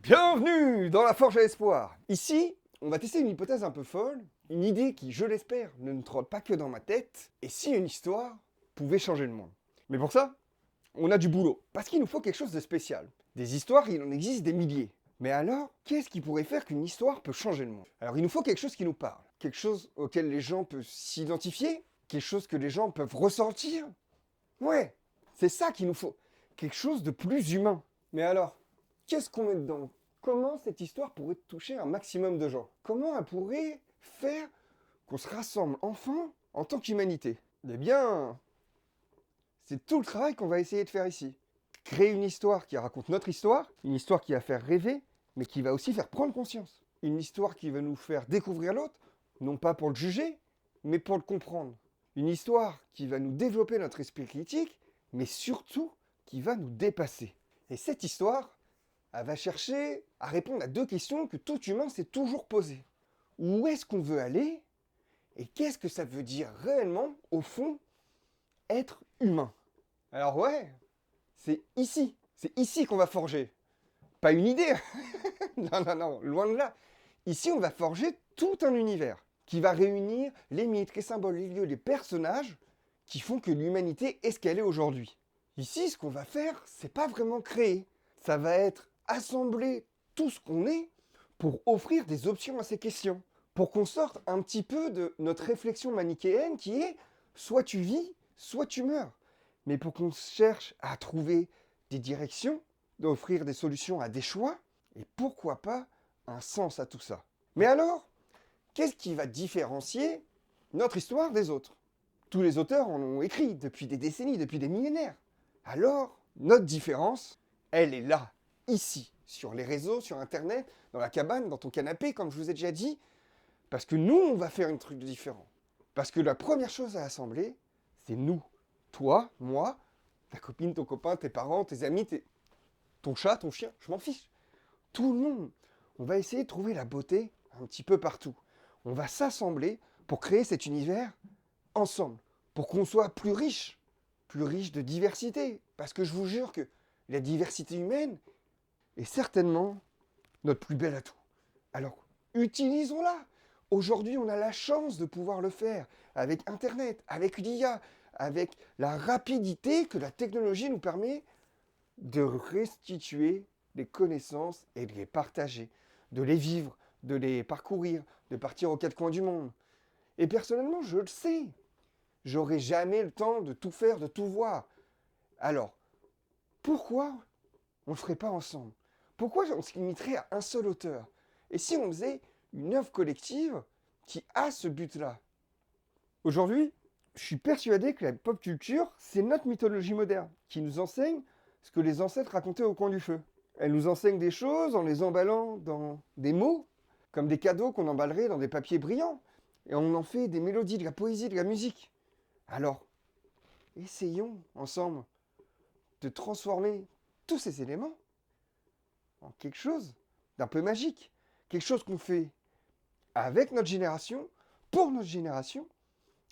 Bienvenue dans la Forge à l'Espoir. Ici, on va tester une hypothèse un peu folle, une idée qui, je l'espère, ne trotte pas que dans ma tête, et si une histoire pouvait changer le monde. Mais pour ça, on a du boulot, parce qu'il nous faut quelque chose de spécial. Des histoires, il en existe des milliers. Mais alors, qu'est-ce qui pourrait faire qu'une histoire peut changer le monde? Alors il nous faut quelque chose qui nous parle, quelque chose auquel les gens peuvent s'identifier, quelque chose que les gens peuvent ressentir. Ouais, c'est ça qu'il nous faut, quelque chose de plus humain. Mais alors, qu'est-ce qu'on met dedans? Comment cette histoire pourrait toucher un maximum de gens? Comment elle pourrait faire qu'on se rassemble enfin en tant qu'humanité? Eh bien, c'est tout le travail qu'on va essayer de faire ici. Créer une histoire qui raconte notre histoire, une histoire qui va faire rêver, mais qui va aussi faire prendre conscience. Une histoire qui va nous faire découvrir l'autre, non pas pour le juger, mais pour le comprendre. Une histoire qui va nous développer notre esprit critique, mais surtout qui va nous dépasser. Et cette histoire, elle va chercher à répondre à deux questions que tout humain s'est toujours posées. Où est-ce qu'on veut aller? Et qu'est-ce que ça veut dire réellement, au fond, être humain? Alors ouais, c'est ici qu'on va forger. Pas une idée, non, loin de là. Ici, on va forger tout un univers qui va réunir les mythes, les symboles, les lieux, les personnages qui font que l'humanité est ce qu'elle est aujourd'hui. Ici, ce qu'on va faire, c'est pas vraiment créer. Ça va être assembler tout ce qu'on est pour offrir des options à ces questions. Pour qu'on sorte un petit peu de notre réflexion manichéenne qui est soit tu vis, soit tu meurs. Mais pour qu'on cherche à trouver des directions, d'offrir des solutions à des choix, et pourquoi pas un sens à tout ça. Mais alors, qu'est-ce qui va différencier notre histoire des autres? Tous les auteurs en ont écrit depuis des décennies, depuis des millénaires. Alors, notre différence, elle est là, ici, sur les réseaux, sur Internet, dans la cabane, dans ton canapé, comme je vous ai déjà dit, parce que nous, on va faire un truc différent. Parce que la première chose à assembler, c'est nous. Toi, moi, ta copine, ton copain, tes parents, tes amis, ton chat, ton chien, je m'en fiche. Tout le monde. On va essayer de trouver la beauté un petit peu partout. On va s'assembler pour créer cet univers ensemble, pour qu'on soit plus riche de diversité. Parce que je vous jure que la diversité humaine est certainement notre plus bel atout. Alors, utilisons-la. Aujourd'hui, on a la chance de pouvoir le faire avec Internet, avec l'IA, avec la rapidité que la technologie nous permet de restituer des connaissances et de les partager, de les vivre, de les parcourir, de partir aux quatre coins du monde. Et personnellement, je le sais, j'aurai jamais le temps de tout faire, de tout voir. Alors, pourquoi on ne le ferait pas ensemble? Pourquoi on se limiterait à un seul auteur? Et si on faisait une œuvre collective qui a ce but-là? Aujourd'hui, je suis persuadé que la pop culture, c'est notre mythologie moderne, qui nous enseigne ce que les ancêtres racontaient au coin du feu. Elle nous enseigne des choses en les emballant dans des mots, comme des cadeaux qu'on emballerait dans des papiers brillants. Et on en fait des mélodies, de la poésie, de la musique. Alors, essayons ensemble de transformer tous ces éléments en quelque chose d'un peu magique. Quelque chose qu'on fait avec notre génération, pour notre génération,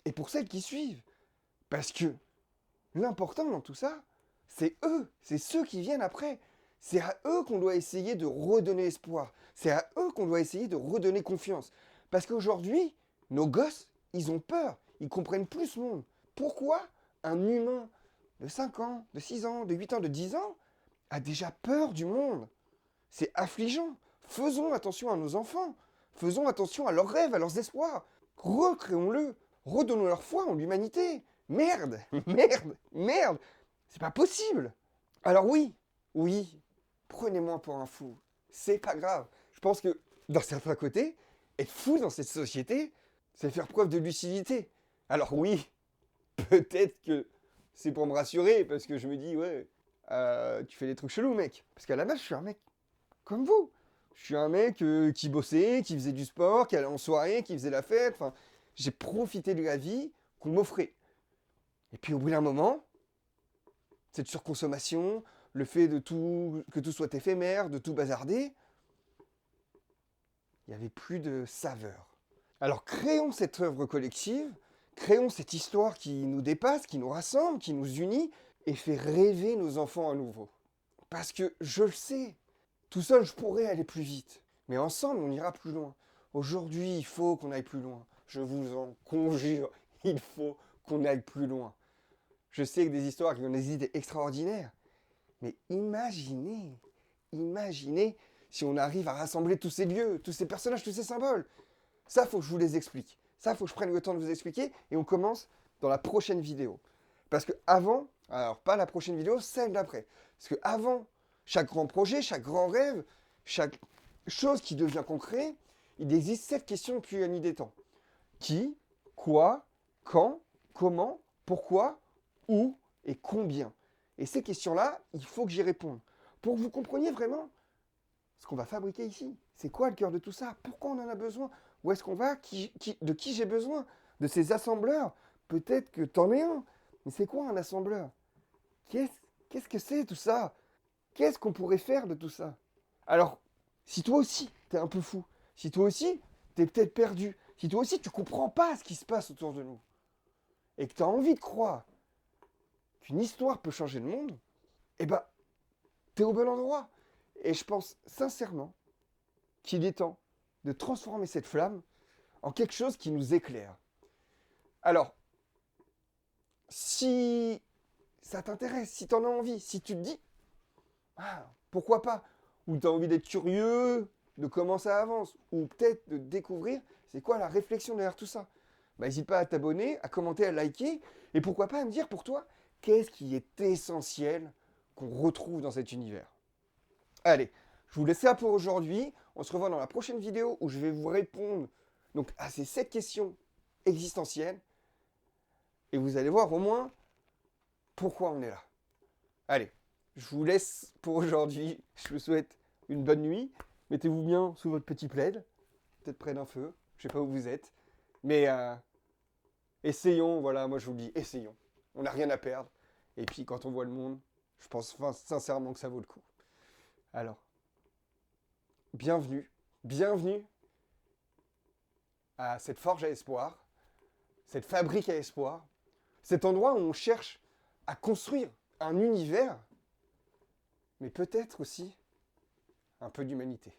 et pour celles qui suivent. Parce que l'important dans tout ça, c'est eux, c'est ceux qui viennent après. C'est à eux qu'on doit essayer de redonner espoir. C'est à eux qu'on doit essayer de redonner confiance. Parce qu'aujourd'hui, nos gosses, ils ont peur. Ils comprennent plus ce monde. Pourquoi un humain de 5 ans, de 6 ans, de 8 ans, de 10 ans a déjà peur du monde? C'est affligeant. Faisons attention à nos enfants. Faisons attention à leurs rêves, à leurs espoirs. Recréons-le. Redonnons leur foi en l'humanité. Merde, merde. C'est pas possible. Alors oui, prenez-moi pour un fou. C'est pas grave. Je pense que, d'un certain côté, être fou dans cette société, c'est faire preuve de lucidité. Alors oui, peut-être que c'est pour me rassurer, parce que je me dis, ouais, tu fais des trucs chelous, mec. Parce qu'à la base, je suis un mec comme vous. Je suis un mec qui bossait, qui faisait du sport, qui allait en soirée, qui faisait la fête. Enfin, j'ai profité de la vie qu'on m'offrait. Et puis au bout d'un moment, cette surconsommation, le fait de tout, que tout soit éphémère, de tout bazarder, il n'y avait plus de saveur. Alors créons cette œuvre collective, créons cette histoire qui nous dépasse, qui nous rassemble, qui nous unit et fait rêver nos enfants à nouveau. Parce que je le sais, Tout seul, je pourrais aller plus vite. Mais ensemble, on ira plus loin. Aujourd'hui, il faut qu'on aille plus loin. Je vous en conjure, il faut qu'on aille plus loin. Je sais que des histoires qui ont des idées extraordinaires. Mais imaginez si on arrive à rassembler tous ces lieux, tous ces personnages, tous ces symboles. Ça, faut que je vous les explique. Ça, faut que je prenne le temps de vous expliquer. Et on commence dans la prochaine vidéo. Parce que avant, alors pas la prochaine vidéo, celle d'après. Parce que avant chaque grand projet, chaque grand rêve, chaque chose qui devient concret, il existe 7 questions depuis la nuit des temps. Qui, quoi, quand, comment, pourquoi, où et combien. Et ces questions-là, il faut que j'y réponde. Pour que vous compreniez vraiment ce qu'on va fabriquer ici. C'est quoi le cœur de tout ça? Pourquoi on en a besoin? Où est-ce qu'on va? De qui j'ai besoin? De ces assembleurs? Peut-être que t'en es un. Mais c'est quoi un assembleur? Qu'est-ce que c'est tout ça? Qu'est-ce qu'on pourrait faire de tout ça? Alors, si toi aussi, t'es un peu fou, si toi aussi, t'es peut-être perdu, si toi aussi, tu comprends pas ce qui se passe autour de nous, et que t'as envie de croire qu'une histoire peut changer le monde, eh ben, t'es au bon endroit. Et je pense sincèrement qu'il est temps de transformer cette flamme en quelque chose qui nous éclaire. Alors, si ça t'intéresse, si t'en as envie, si tu te dis, ah, pourquoi pas, ou t'as envie d'être curieux de comment ça avance, ou peut-être de découvrir c'est quoi la réflexion derrière tout ça, bah, n'hésite pas à t'abonner, à commenter, à liker, et pourquoi pas à me dire pour toi, qu'est-ce qui est essentiel qu'on retrouve dans cet univers. Allez, je vous laisse ça pour aujourd'hui. On se revoit dans la prochaine vidéo où je vais vous répondre donc, à ces 7 questions existentielles. Et vous allez voir au moins pourquoi on est là. Allez, je vous laisse pour aujourd'hui. Je vous souhaite une bonne nuit. Mettez-vous bien sous votre petit plaid, peut-être près d'un feu. Je ne sais pas où vous êtes. Mais essayons, voilà, moi je vous le dis, essayons. On n'a rien à perdre. Et puis quand on voit le monde, je pense sincèrement que ça vaut le coup. Alors, bienvenue à cette forge à espoir, cette fabrique à espoir, cet endroit où on cherche à construire un univers, mais peut-être aussi un peu d'humanité.